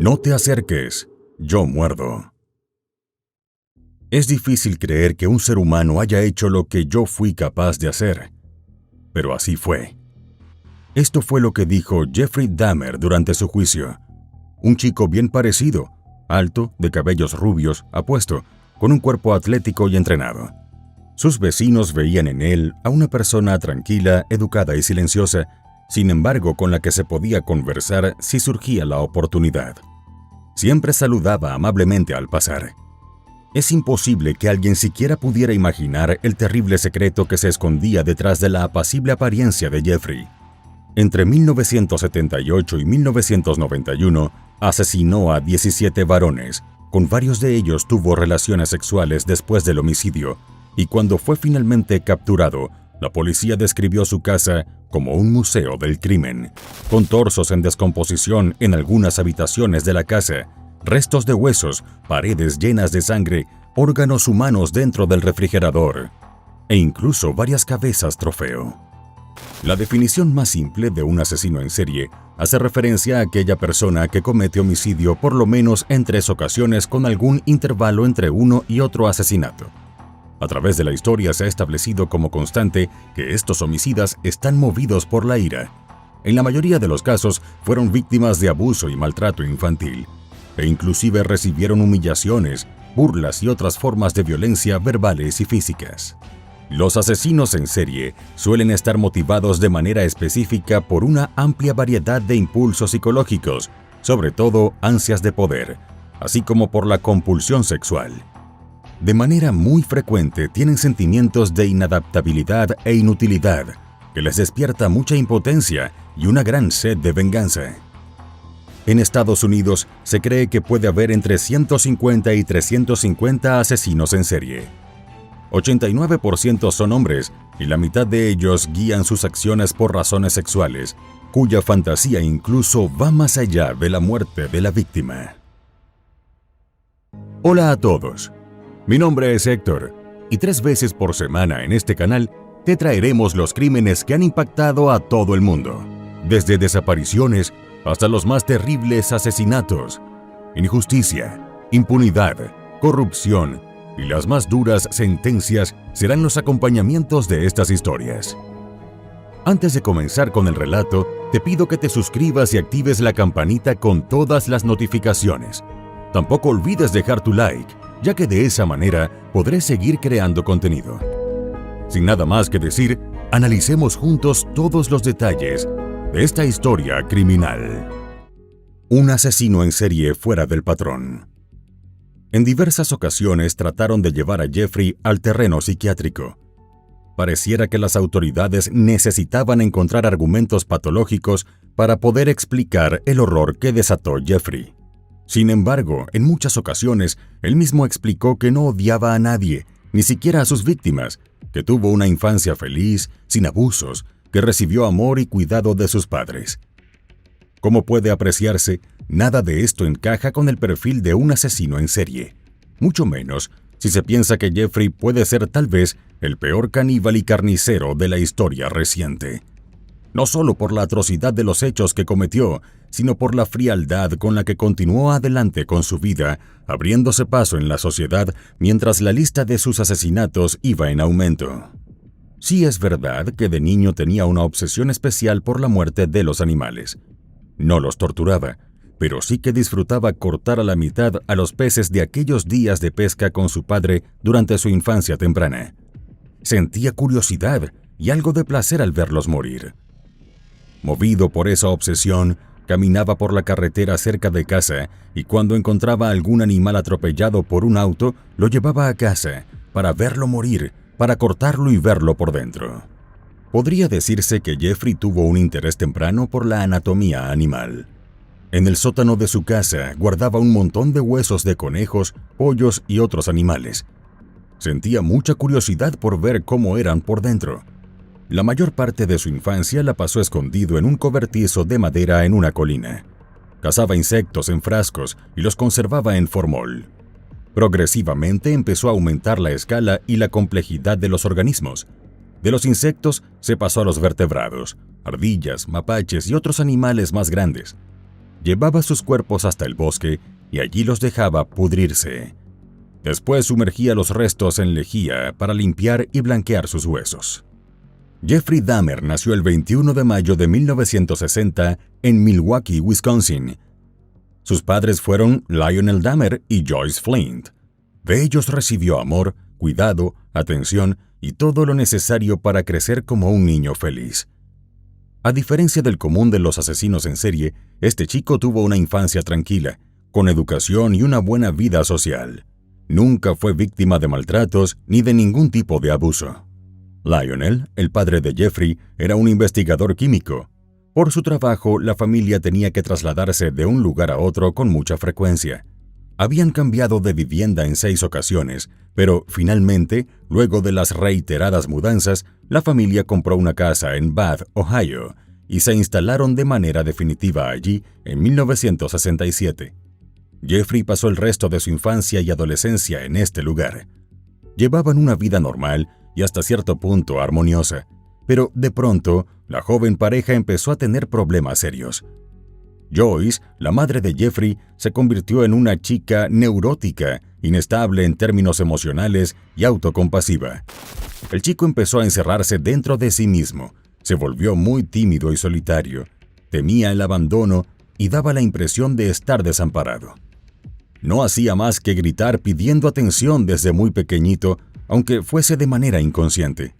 No te acerques, yo muerdo. Es difícil creer que un ser humano haya hecho lo que yo fui capaz de hacer, pero así fue. Esto fue lo que dijo Jeffrey Dahmer durante su juicio. Un chico bien parecido, alto, de cabellos rubios, apuesto, con un cuerpo atlético y entrenado. Sus vecinos veían en él a una persona tranquila, educada y silenciosa, sin embargo con la que se podía conversar si surgía la oportunidad. Siempre saludaba amablemente al pasar. Es imposible que alguien siquiera pudiera imaginar el terrible secreto que se escondía detrás de la apacible apariencia de Jeffrey. Entre 1978 y 1991, asesinó a 17 varones, con varios de ellos tuvo relaciones sexuales después del homicidio, y cuando fue finalmente capturado, la policía describió su casa como un museo del crimen, con torsos en descomposición en algunas habitaciones de la casa, restos de huesos, paredes llenas de sangre, órganos humanos dentro del refrigerador, e incluso varias cabezas trofeo. La definición más simple de un asesino en serie hace referencia a aquella persona que comete homicidio por lo menos en 3 ocasiones con algún intervalo entre uno y otro asesinato. A través de la historia se ha establecido como constante que estos homicidas están movidos por la ira. En la mayoría de los casos fueron víctimas de abuso y maltrato infantil, e inclusive recibieron humillaciones, burlas y otras formas de violencia verbales y físicas. Los asesinos en serie suelen estar motivados de manera específica por una amplia variedad de impulsos psicológicos, sobre todo ansias de poder, así como por la compulsión sexual. De manera muy frecuente tienen sentimientos de inadaptabilidad e inutilidad, que les despierta mucha impotencia y una gran sed de venganza. En Estados Unidos se cree que puede haber entre 150 y 350 asesinos en serie. 89% son hombres y la mitad de ellos guían sus acciones por razones sexuales, cuya fantasía incluso va más allá de la muerte de la víctima. Hola a todos, mi nombre es Héctor y 3 veces por semana en este canal te traeremos los crímenes que han impactado a todo el mundo, desde desapariciones hasta los más terribles asesinatos, injusticia, impunidad, corrupción, y las más duras sentencias serán los acompañamientos de estas historias. Antes de comenzar con el relato, te pido que te suscribas y actives la campanita con todas las notificaciones. Tampoco olvides dejar tu like, ya que de esa manera podré seguir creando contenido. Sin nada más que decir, analicemos juntos todos los detalles de esta historia criminal. Un asesino en serie fuera del patrón. En diversas ocasiones trataron de llevar a Jeffrey al terreno psiquiátrico. Pareciera que las autoridades necesitaban encontrar argumentos patológicos para poder explicar el horror que desató Jeffrey. Sin embargo, en muchas ocasiones, él mismo explicó que no odiaba a nadie, ni siquiera a sus víctimas, que tuvo una infancia feliz, sin abusos, que recibió amor y cuidado de sus padres. Como puede apreciarse, nada de esto encaja con el perfil de un asesino en serie, mucho menos si se piensa que Jeffrey puede ser tal vez el peor caníbal y carnicero de la historia reciente. No solo por la atrocidad de los hechos que cometió, sino por la frialdad con la que continuó adelante con su vida, abriéndose paso en la sociedad mientras la lista de sus asesinatos iba en aumento. Sí es verdad que de niño tenía una obsesión especial por la muerte de los animales. No los torturaba, pero sí que disfrutaba cortar a la mitad a los peces de aquellos días de pesca con su padre durante su infancia temprana. Sentía curiosidad y algo de placer al verlos morir. Movido por esa obsesión, caminaba por la carretera cerca de casa y cuando encontraba algún animal atropellado por un auto, lo llevaba a casa para verlo morir, para cortarlo y verlo por dentro. Podría decirse que Jeffrey tuvo un interés temprano por la anatomía animal. En el sótano de su casa guardaba un montón de huesos de conejos, pollos y otros animales. Sentía mucha curiosidad por ver cómo eran por dentro. La mayor parte de su infancia la pasó escondido en un cobertizo de madera en una colina. Cazaba insectos en frascos y los conservaba en formol. Progresivamente empezó a aumentar la escala y la complejidad de los organismos. De los insectos se pasó a los vertebrados, ardillas, mapaches y otros animales más grandes. Llevaba sus cuerpos hasta el bosque y allí los dejaba pudrirse. Después sumergía los restos en lejía para limpiar y blanquear sus huesos. Jeffrey Dahmer nació el 21 de mayo de 1960 en Milwaukee, Wisconsin. Sus padres fueron Lionel Dahmer y Joyce Flint. De ellos recibió amor, cuidado, atención y todo lo necesario para crecer como un niño feliz. A diferencia del común de los asesinos en serie, este chico tuvo una infancia tranquila, con educación y una buena vida social. Nunca fue víctima de maltratos ni de ningún tipo de abuso. Lionel, el padre de Jeffrey, era un investigador químico. Por su trabajo, la familia tenía que trasladarse de un lugar a otro con mucha frecuencia. Habían cambiado de vivienda en 6 ocasiones, pero finalmente, luego de las reiteradas mudanzas, la familia compró una casa en Bath, Ohio, y se instalaron de manera definitiva allí en 1967. Jeffrey pasó el resto de su infancia y adolescencia en este lugar. Llevaban una vida normal y hasta cierto punto armoniosa, pero de pronto, la joven pareja empezó a tener problemas serios. Joyce, la madre de Jeffrey, se convirtió en una chica neurótica, inestable en términos emocionales y autocompasiva. El chico empezó a encerrarse dentro de sí mismo, se volvió muy tímido y solitario, temía el abandono y daba la impresión de estar desamparado. No hacía más que gritar pidiendo atención desde muy pequeñito, aunque fuese de manera inconsciente.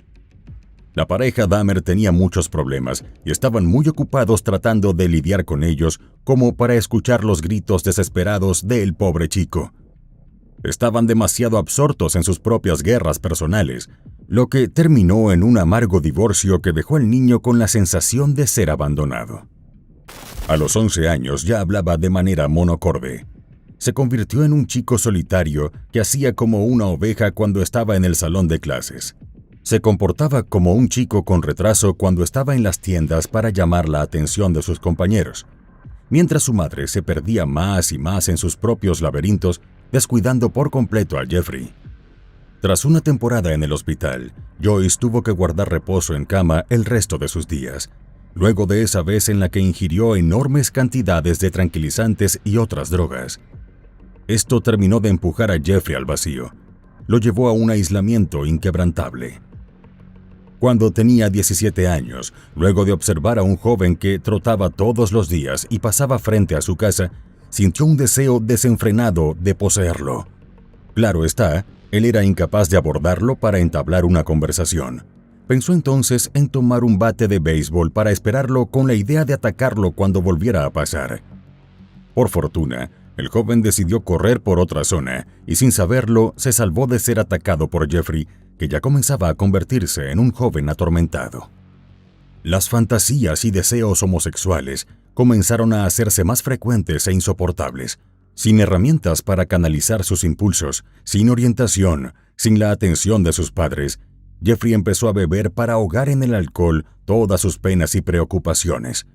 La pareja Dahmer tenía muchos problemas y estaban muy ocupados tratando de lidiar con ellos como para escuchar los gritos desesperados del pobre chico. Estaban demasiado absortos en sus propias guerras personales, lo que terminó en un amargo divorcio que dejó al niño con la sensación de ser abandonado. A los 11 años ya hablaba de manera monocorde. Se convirtió en un chico solitario que hacía como una oveja cuando estaba en el salón de clases. Se comportaba como un chico con retraso cuando estaba en las tiendas para llamar la atención de sus compañeros, mientras su madre se perdía más y más en sus propios laberintos, descuidando por completo a Jeffrey. Tras una temporada en el hospital, Joyce tuvo que guardar reposo en cama el resto de sus días, luego de esa vez en la que ingirió enormes cantidades de tranquilizantes y otras drogas. Esto terminó de empujar a Jeffrey al vacío. Lo llevó a un aislamiento inquebrantable. Cuando tenía 17 años, luego de observar a un joven que trotaba todos los días y pasaba frente a su casa, sintió un deseo desenfrenado de poseerlo. Claro está, él era incapaz de abordarlo para entablar una conversación. Pensó entonces en tomar un bate de béisbol para esperarlo con la idea de atacarlo cuando volviera a pasar. Por fortuna, el joven decidió correr por otra zona y sin saberlo se salvó de ser atacado por Jeffrey, que ya comenzaba a convertirse en un joven atormentado. Las fantasías y deseos homosexuales comenzaron a hacerse más frecuentes e insoportables. Sin herramientas para canalizar sus impulsos, sin orientación, sin la atención de sus padres, Jeffrey empezó a beber para ahogar en el alcohol todas sus penas y preocupaciones.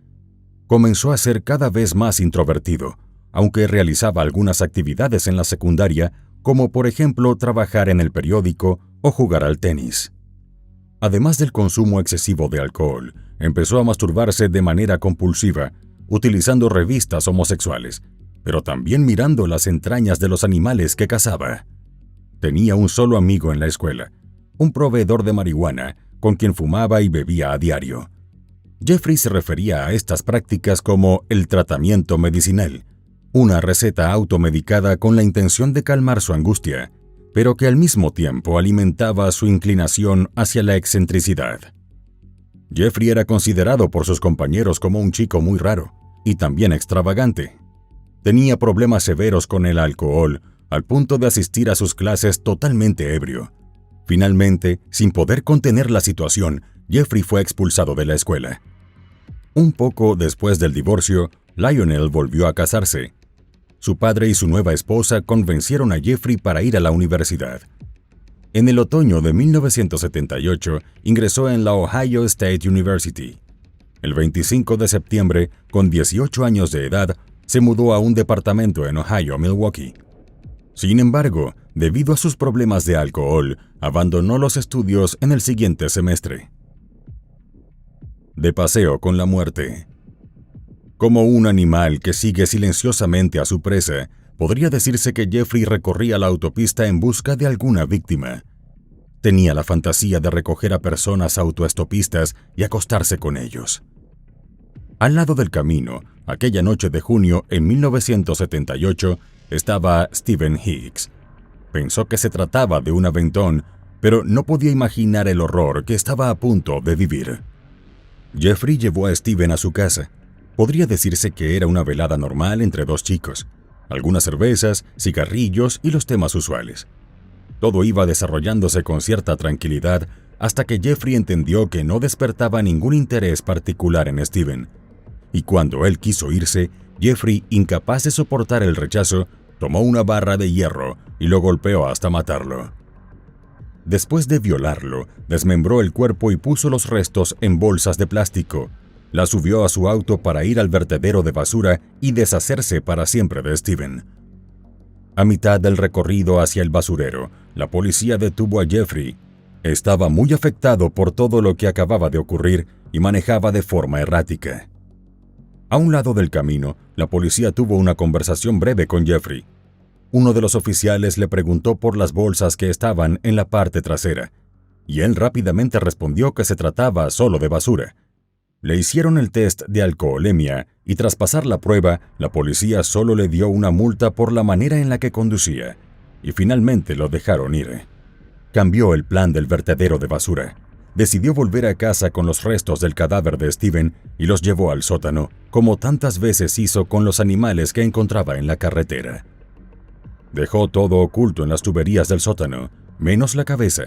Comenzó a ser cada vez más introvertido, aunque realizaba algunas actividades en la secundaria, como por ejemplo trabajar en el periódico o jugar al tenis. Además del consumo excesivo de alcohol, empezó a masturbarse de manera compulsiva, utilizando revistas homosexuales, pero también mirando las entrañas de los animales que cazaba. Tenía un solo amigo en la escuela, un proveedor de marihuana, con quien fumaba y bebía a diario. Jeffrey se refería a estas prácticas como el tratamiento medicinal, una receta automedicada con la intención de calmar su angustia, pero que al mismo tiempo alimentaba su inclinación hacia la excentricidad. Jeffrey era considerado por sus compañeros como un chico muy raro y también extravagante. Tenía problemas severos con el alcohol, al punto de asistir a sus clases totalmente ebrio. Finalmente, sin poder contener la situación, Jeffrey fue expulsado de la escuela. Un poco después del divorcio, Lionel volvió a casarse. Su padre y su nueva esposa convencieron a Jeffrey para ir a la universidad. En el otoño de 1978, ingresó en la Ohio State University. El 25 de septiembre, con 18 años de edad, se mudó a un departamento en Ohio, Milwaukee. Sin embargo, debido a sus problemas de alcohol, abandonó los estudios en el siguiente semestre. De paseo con la muerte. Como un animal que sigue silenciosamente a su presa, podría decirse que Jeffrey recorría la autopista en busca de alguna víctima. Tenía la fantasía de recoger a personas autoestopistas y acostarse con ellos. Al lado del camino, aquella noche de junio en 1978, estaba Stephen Hicks. Pensó que se trataba de un aventón, pero no podía imaginar el horror que estaba a punto de vivir. Jeffrey llevó a Stephen a su casa. Podría decirse que era una velada normal entre dos chicos. Algunas cervezas, cigarrillos y los temas usuales. Todo iba desarrollándose con cierta tranquilidad hasta que Jeffrey entendió que no despertaba ningún interés particular en Stephen. Y cuando él quiso irse, Jeffrey, incapaz de soportar el rechazo, tomó una barra de hierro y lo golpeó hasta matarlo. Después de violarlo, desmembró el cuerpo y puso los restos en bolsas de plástico. La subió a su auto para ir al vertedero de basura y deshacerse para siempre de Stephen. A mitad del recorrido hacia el basurero, la policía detuvo a Jeffrey. Estaba muy afectado por todo lo que acababa de ocurrir y manejaba de forma errática. A un lado del camino, la policía tuvo una conversación breve con Jeffrey. Uno de los oficiales le preguntó por las bolsas que estaban en la parte trasera, y él rápidamente respondió que se trataba solo de basura. Le hicieron el test de alcoholemia y tras pasar la prueba, la policía solo le dio una multa por la manera en la que conducía, y finalmente lo dejaron ir. Cambió el plan del vertedero de basura. Decidió volver a casa con los restos del cadáver de Stephen y los llevó al sótano, como tantas veces hizo con los animales que encontraba en la carretera. Dejó todo oculto en las tuberías del sótano, menos la cabeza.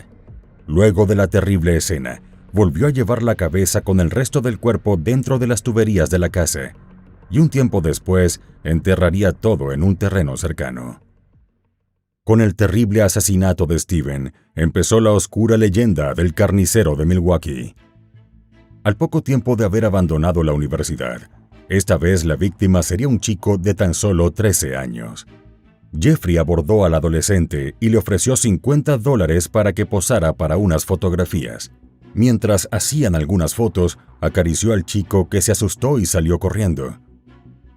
Luego de la terrible escena, volvió a llevar la cabeza con el resto del cuerpo dentro de las tuberías de la casa, y un tiempo después enterraría todo en un terreno cercano. Con el terrible asesinato de Stephen, empezó la oscura leyenda del carnicero de Milwaukee. Al poco tiempo de haber abandonado la universidad, esta vez la víctima sería un chico de tan solo 13 años. Jeffrey abordó al adolescente y le ofreció $50 para que posara para unas fotografías. Mientras hacían algunas fotos, acarició al chico que se asustó y salió corriendo.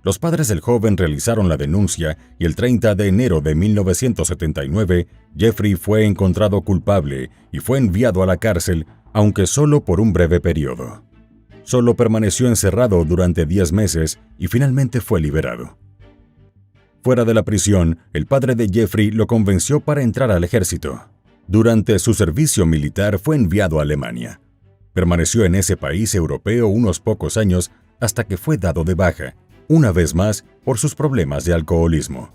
Los padres del joven realizaron la denuncia y el 30 de enero de 1979, Jeffrey fue encontrado culpable y fue enviado a la cárcel, aunque solo por un breve periodo. Solo permaneció encerrado durante 10 meses y finalmente fue liberado. Fuera de la prisión, el padre de Jeffrey lo convenció para entrar al ejército. Durante su servicio militar fue enviado a Alemania. Permaneció en ese país europeo unos pocos años hasta que fue dado de baja, una vez más por sus problemas de alcoholismo.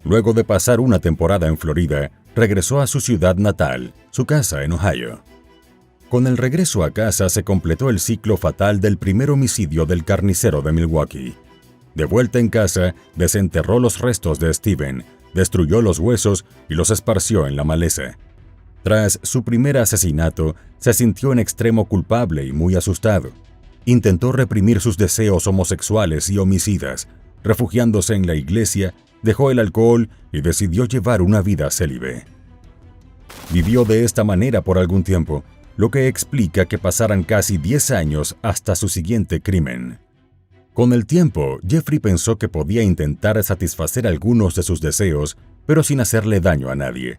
Luego de pasar una temporada en Florida, regresó a su ciudad natal, su casa en Ohio. Con el regreso a casa se completó el ciclo fatal del primer homicidio del carnicero de Milwaukee. De vuelta en casa, desenterró los restos de Stephen, destruyó los huesos y los esparció en la maleza. Tras su primer asesinato, se sintió en extremo culpable y muy asustado. Intentó reprimir sus deseos homosexuales y homicidas. Refugiándose en la iglesia, dejó el alcohol y decidió llevar una vida célibe. Vivió de esta manera por algún tiempo, lo que explica que pasaran casi 10 años hasta su siguiente crimen. Con el tiempo, Jeffrey pensó que podía intentar satisfacer algunos de sus deseos, pero sin hacerle daño a nadie.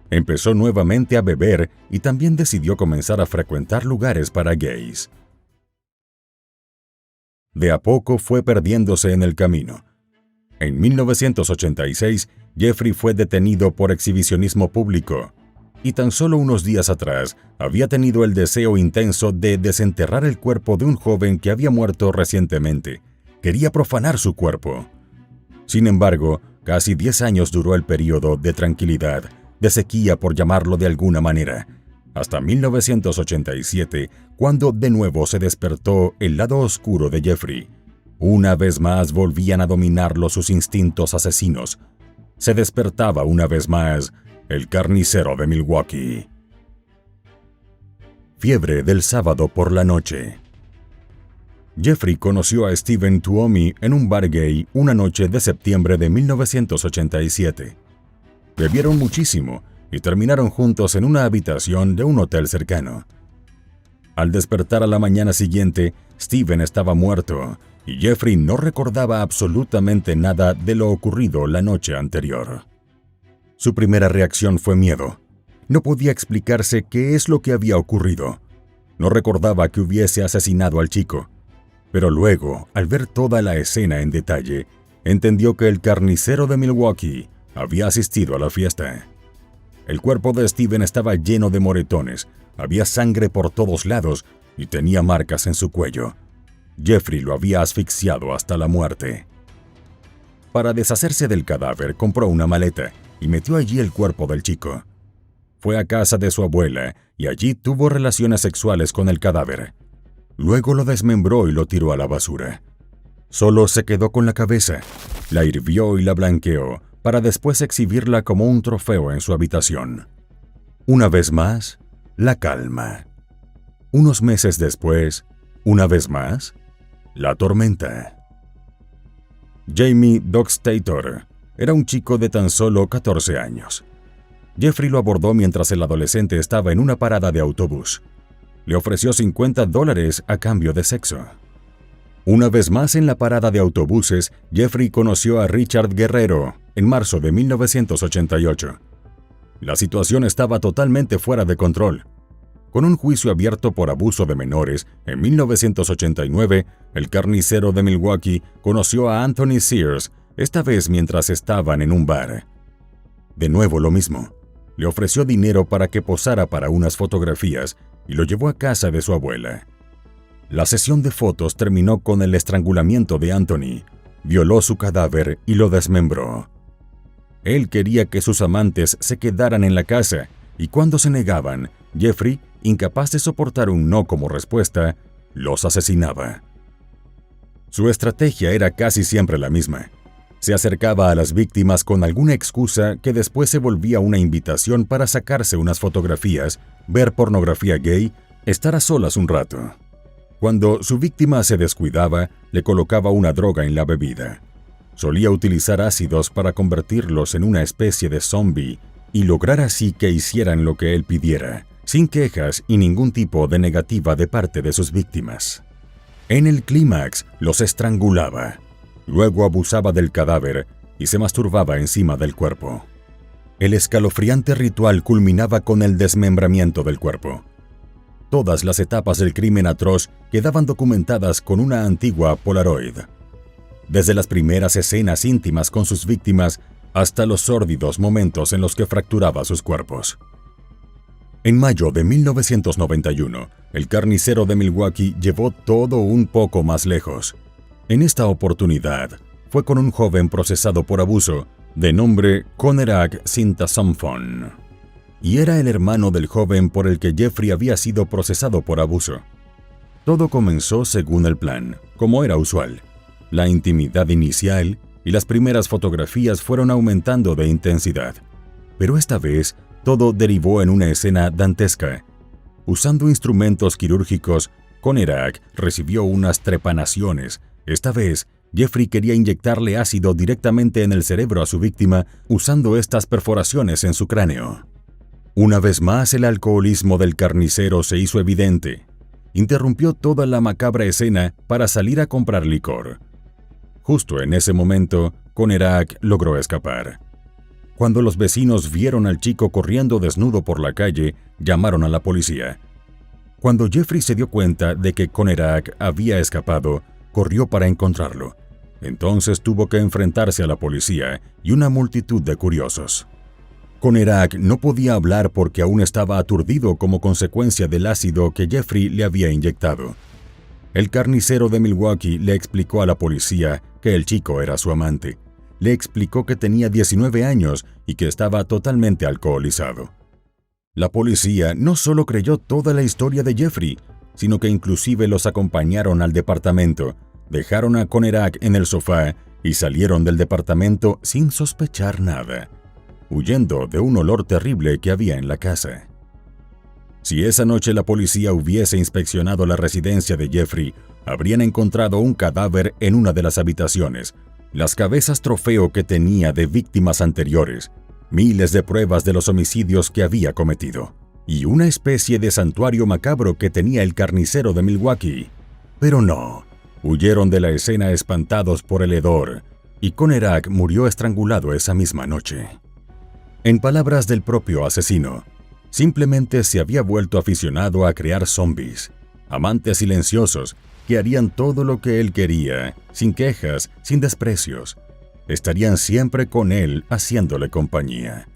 Empezó nuevamente a beber y también decidió comenzar a frecuentar lugares para gays. De a poco fue perdiéndose en el camino. En 1986, Jeffrey fue detenido por exhibicionismo público, y tan solo unos días atrás había tenido el deseo intenso de desenterrar el cuerpo de un joven que había muerto recientemente. Quería profanar su cuerpo. Sin embargo, casi 10 años duró el periodo de tranquilidad, de sequía por llamarlo de alguna manera, hasta 1987, cuando de nuevo se despertó el lado oscuro de Jeffrey. Una vez más volvían a dominarlo sus instintos asesinos. Se despertaba una vez más el carnicero de Milwaukee. Fiebre del sábado por la noche. Jeffrey conoció a Stephen Tuomi en un bar gay una noche de septiembre de 1987. Bebieron muchísimo y terminaron juntos en una habitación de un hotel cercano. Al despertar a la mañana siguiente, Steven estaba muerto y Jeffrey no recordaba absolutamente nada de lo ocurrido la noche anterior. Su primera reacción fue miedo. No podía explicarse qué es lo que había ocurrido. No recordaba que hubiese asesinado al chico. Pero luego, al ver toda la escena en detalle, entendió que el carnicero de Milwaukee había asistido a la fiesta. El cuerpo de Steven estaba lleno de moretones, había sangre por todos lados y tenía marcas en su cuello. Jeffrey lo había asfixiado hasta la muerte. Para deshacerse del cadáver, compró una maleta y metió allí el cuerpo del chico. Fue a casa de su abuela y allí tuvo relaciones sexuales con el cadáver. Luego lo desmembró y lo tiró a la basura. Solo se quedó con la cabeza, la hirvió y la blanqueó para después exhibirla como un trofeo en su habitación. Una vez más, la calma. Unos meses después, una vez más, la tormenta. Jamie Dockstader era un chico de tan solo 14 años. Jeffrey lo abordó mientras el adolescente estaba en una parada de autobús. Le ofreció $50 a cambio de sexo. Una vez más en la parada de autobuses, Jeffrey conoció a Richard Guerrero en marzo de 1988. La situación estaba totalmente fuera de control. Con un juicio abierto por abuso de menores, en 1989, el carnicero de Milwaukee conoció a Anthony Sears, esta vez mientras estaban en un bar. De nuevo lo mismo. Le ofreció dinero para que posara para unas fotografías y lo llevó a casa de su abuela. La sesión de fotos terminó con el estrangulamiento de Anthony, violó su cadáver y lo desmembró. Él quería que sus amantes se quedaran en la casa y cuando se negaban, Jeffrey, incapaz de soportar un no como respuesta, los asesinaba. Su estrategia era casi siempre la misma. Se acercaba a las víctimas con alguna excusa que después se volvía una invitación para sacarse unas fotografías, ver pornografía gay, estar a solas un rato. Cuando su víctima se descuidaba, le colocaba una droga en la bebida. Solía utilizar ácidos para convertirlos en una especie de zombie y lograr así que hicieran lo que él pidiera, sin quejas y ningún tipo de negativa de parte de sus víctimas. En el clímax, los estrangulaba. Luego abusaba del cadáver y se masturbaba encima del cuerpo. El escalofriante ritual culminaba con el desmembramiento del cuerpo. Todas las etapas del crimen atroz quedaban documentadas con una antigua Polaroid. Desde las primeras escenas íntimas con sus víctimas hasta los sórdidos momentos en los que fracturaba sus cuerpos. En mayo de 1991, el carnicero de Milwaukee llevó todo un poco más lejos. En esta oportunidad, fue con un joven procesado por abuso, de nombre Conerak Sintasomphone, y era el hermano del joven por el que Jeffrey había sido procesado por abuso. Todo comenzó según el plan, como era usual. La intimidad inicial y las primeras fotografías fueron aumentando de intensidad, pero esta vez todo derivó en una escena dantesca. Usando instrumentos quirúrgicos, Conerak recibió unas trepanaciones. Esta vez, Jeffrey quería inyectarle ácido directamente en el cerebro a su víctima usando estas perforaciones en su cráneo. Una vez más, el alcoholismo del carnicero se hizo evidente. Interrumpió toda la macabra escena para salir a comprar licor. Justo en ese momento, Conerak logró escapar. Cuando los vecinos vieron al chico corriendo desnudo por la calle, llamaron a la policía. Cuando Jeffrey se dio cuenta de que Conerak había escapado, corrió para encontrarlo. Entonces tuvo que enfrentarse a la policía y una multitud de curiosos. Conerak no podía hablar porque aún estaba aturdido como consecuencia del ácido que Jeffrey le había inyectado. El carnicero de Milwaukee le explicó a la policía que el chico era su amante. Le explicó que tenía 19 años y que estaba totalmente alcoholizado. La policía no solo creyó toda la historia de Jeffrey, sino que inclusive los acompañaron al departamento, dejaron a Conerak en el sofá y salieron del departamento sin sospechar nada, huyendo de un olor terrible que había en la casa. Si esa noche la policía hubiese inspeccionado la residencia de Jeffrey, habrían encontrado un cadáver en una de las habitaciones, las cabezas trofeo que tenía de víctimas anteriores, miles de pruebas de los homicidios que había cometido. y una especie de santuario macabro que tenía el carnicero de Milwaukee. Pero no, huyeron de la escena espantados por el hedor, y Conerak murió estrangulado esa misma noche. En palabras del propio asesino, simplemente se había vuelto aficionado a crear zombies, amantes silenciosos que harían todo lo que él quería, sin quejas, sin desprecios. Estarían siempre con él haciéndole compañía.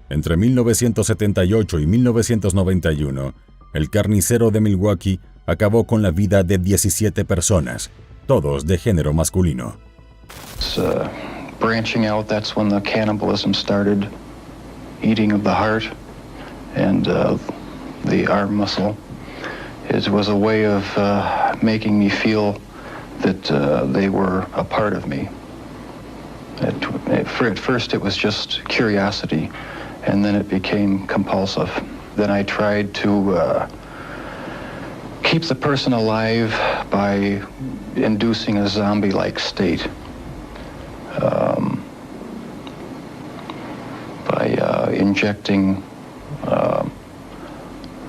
Entre 1978 y 1991, el carnicero de Milwaukee acabó con la vida de 17 personas, todos de género masculino. Branching out, that's when the cannibalism started, eating of the heart and the arm muscle. It was a way of making me feel that they were a part of me. At first it was just curiosity, and then it became compulsive. Then I tried to keep the person alive by inducing a zombie-like state. By injecting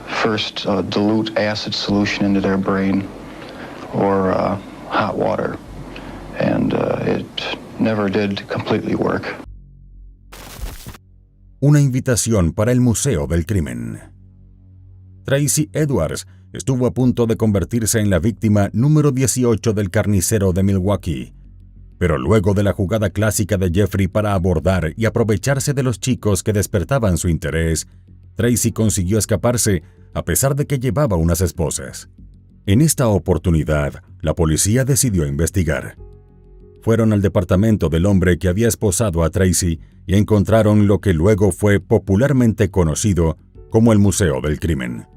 first dilute acid solution into their brain or hot water, and it never did completely work. Una invitación para el Museo del Crimen. Tracy Edwards estuvo a punto de convertirse en la víctima número 18 del carnicero de Milwaukee. Pero luego de la jugada clásica de Jeffrey para abordar y aprovecharse de los chicos que despertaban su interés, Tracy consiguió escaparse a pesar de que llevaba unas esposas. En esta oportunidad, la policía decidió investigar. Fueron al departamento del hombre que había esposado a Tracy y encontraron lo que luego fue popularmente conocido como el Museo del Crimen.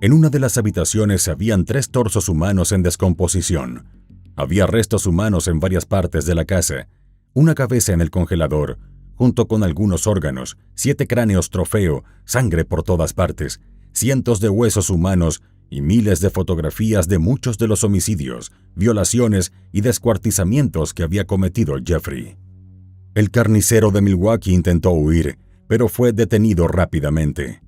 En una de las habitaciones habían 3 torsos humanos en descomposición. Había restos humanos en varias partes de la casa, una cabeza en el congelador, junto con algunos órganos, 7 cráneos trofeo, sangre por todas partes, cientos de huesos humanos y miles de fotografías de muchos de los homicidios, violaciones y descuartizamientos que había cometido Jeffrey. El carnicero de Milwaukee intentó huir, pero fue detenido rápidamente.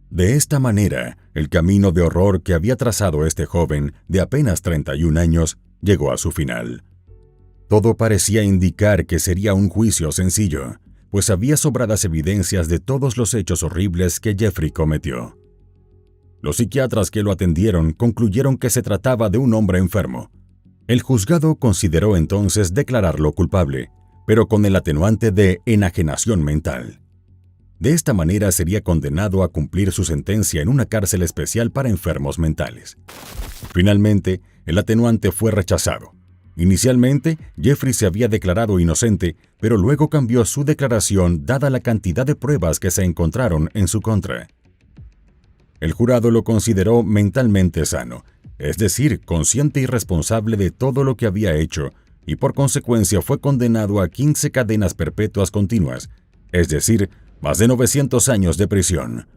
De esta manera, el camino de horror que había trazado este joven de apenas 31 años llegó a su final. Todo parecía indicar que sería un juicio sencillo, pues había sobradas evidencias de todos los hechos horribles que Jeffrey cometió. Los psiquiatras que lo atendieron concluyeron que se trataba de un hombre enfermo. El juzgado consideró entonces declararlo culpable, pero con el atenuante de enajenación mental. De esta manera sería condenado a cumplir su sentencia en una cárcel especial para enfermos mentales. Finalmente, el atenuante fue rechazado. Inicialmente, Jeffrey se había declarado inocente, pero luego cambió su declaración dada la cantidad de pruebas que se encontraron en su contra. El jurado lo consideró mentalmente sano, es decir, consciente y responsable de todo lo que había hecho, y por consecuencia fue condenado a 15 cadenas perpetuas continuas, es decir, más de 900 años de prisión.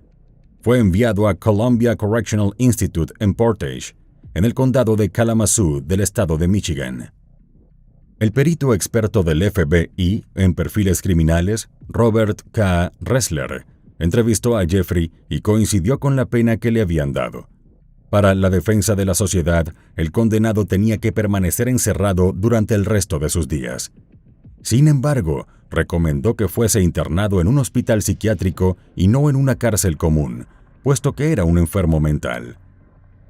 Fue enviado a Columbia Correctional Institute en Portage, en el condado de Kalamazoo del estado de Michigan. El perito experto del FBI en perfiles criminales, Robert K. Ressler, entrevistó a Jeffrey y coincidió con la pena que le habían dado. Para la defensa de la sociedad, el condenado tenía que permanecer encerrado durante el resto de sus días. Sin embargo, recomendó que fuese internado en un hospital psiquiátrico y no en una cárcel común, puesto que era un enfermo mental.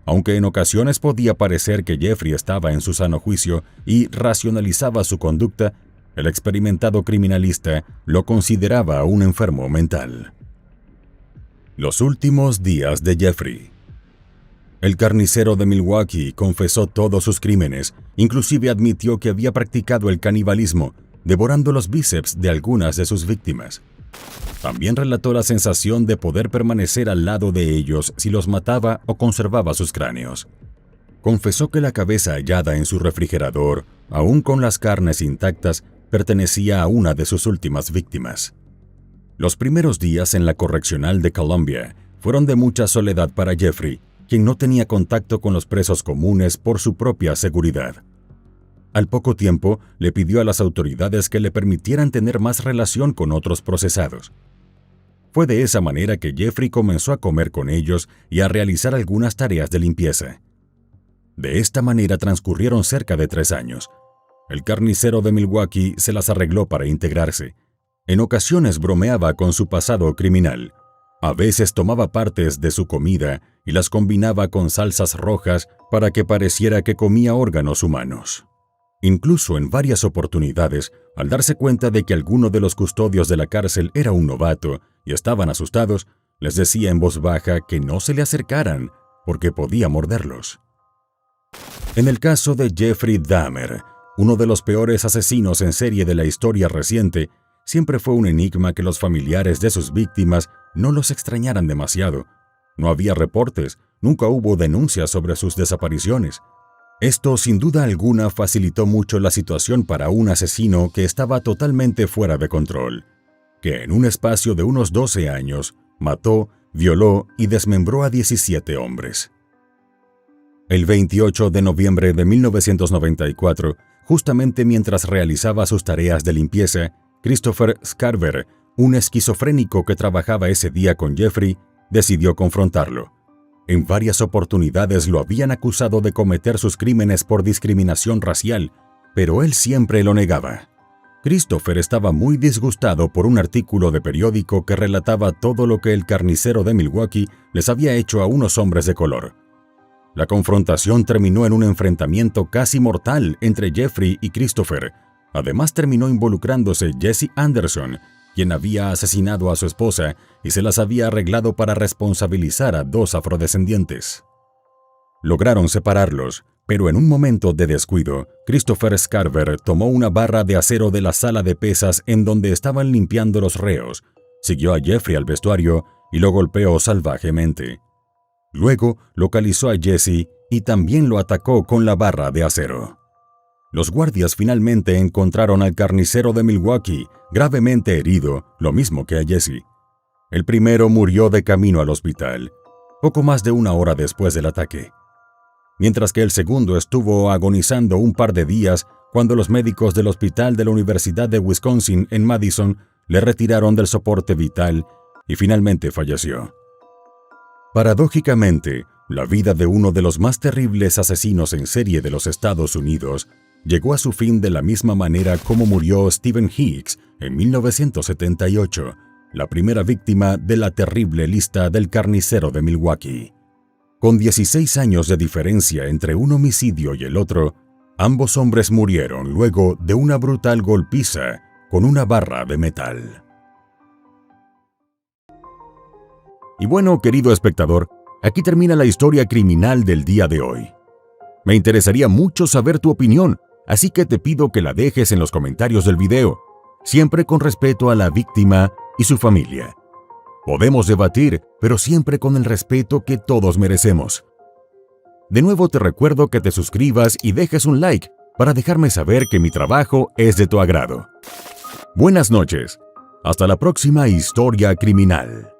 Aunque en ocasiones podía parecer que Jeffrey estaba en su sano juicio y racionalizaba su conducta, el experimentado criminalista lo consideraba un enfermo mental. Los últimos días de Jeffrey. El carnicero de Milwaukee confesó todos sus crímenes, inclusive admitió que había practicado el canibalismo, devorando los bíceps de algunas de sus víctimas. También relató la sensación de poder permanecer al lado de ellos si los mataba o conservaba sus cráneos. Confesó que la cabeza hallada en su refrigerador, aún con las carnes intactas, pertenecía a una de sus últimas víctimas. Los primeros días en la correccional de Columbia fueron de mucha soledad para Jeffrey, quien no tenía contacto con los presos comunes por su propia seguridad. Al poco tiempo, le pidió a las autoridades que le permitieran tener más relación con otros procesados. Fue de esa manera que Jeffrey comenzó a comer con ellos y a realizar algunas tareas de limpieza. De esta manera transcurrieron cerca de 3 años. El carnicero de Milwaukee se las arregló para integrarse. En ocasiones bromeaba con su pasado criminal. A veces tomaba partes de su comida y las combinaba con salsas rojas para que pareciera que comía órganos humanos. Incluso en varias oportunidades, al darse cuenta de que alguno de los custodios de la cárcel era un novato y estaban asustados, les decía en voz baja que no se le acercaran porque podía morderlos. En el caso de Jeffrey Dahmer, uno de los peores asesinos en serie de la historia reciente, siempre fue un enigma que los familiares de sus víctimas no los extrañaran demasiado. No había reportes, nunca hubo denuncias sobre sus desapariciones. Esto, sin duda alguna, facilitó mucho la situación para un asesino que estaba totalmente fuera de control, que en un espacio de unos 12 años mató, violó y desmembró a 17 hombres. El 28 de noviembre de 1994, justamente mientras realizaba sus tareas de limpieza, Christopher Scarver, un esquizofrénico que trabajaba ese día con Jeffrey, decidió confrontarlo. En varias oportunidades lo habían acusado de cometer sus crímenes por discriminación racial, pero él siempre lo negaba. Christopher estaba muy disgustado por un artículo de periódico que relataba todo lo que el carnicero de Milwaukee les había hecho a unos hombres de color. La confrontación terminó en un enfrentamiento casi mortal entre Jeffrey y Christopher. Además terminó involucrándose Jesse Anderson, quien había asesinado a su esposa y se las había arreglado para responsabilizar a 2 afrodescendientes. Lograron separarlos, pero en un momento de descuido, Christopher Scarver tomó una barra de acero de la sala de pesas en donde estaban limpiando los reos, siguió a Jeffrey al vestuario y lo golpeó salvajemente. Luego localizó a Jesse y también lo atacó con la barra de acero. Los guardias finalmente encontraron al carnicero de Milwaukee gravemente herido, lo mismo que a Jesse. El primero murió de camino al hospital, poco más de 1 hora después del ataque, mientras que el segundo estuvo agonizando un par de días cuando los médicos del hospital de la Universidad de Wisconsin en Madison le retiraron del soporte vital y finalmente falleció. Paradójicamente, la vida de uno de los más terribles asesinos en serie de los Estados Unidos llegó a su fin de la misma manera como murió Stephen Hicks en 1978, la primera víctima de la terrible lista del carnicero de Milwaukee. Con 16 años de diferencia entre un homicidio y el otro, ambos hombres murieron luego de una brutal golpiza con una barra de metal. Y bueno, querido espectador, aquí termina la historia criminal del día de hoy. Me interesaría mucho saber tu opinión, así que te pido que la dejes en los comentarios del video, siempre con respeto a la víctima y su familia. Podemos debatir, pero siempre con el respeto que todos merecemos. De nuevo te recuerdo que te suscribas y dejes un like para dejarme saber que mi trabajo es de tu agrado. Buenas noches. Hasta la próxima historia criminal.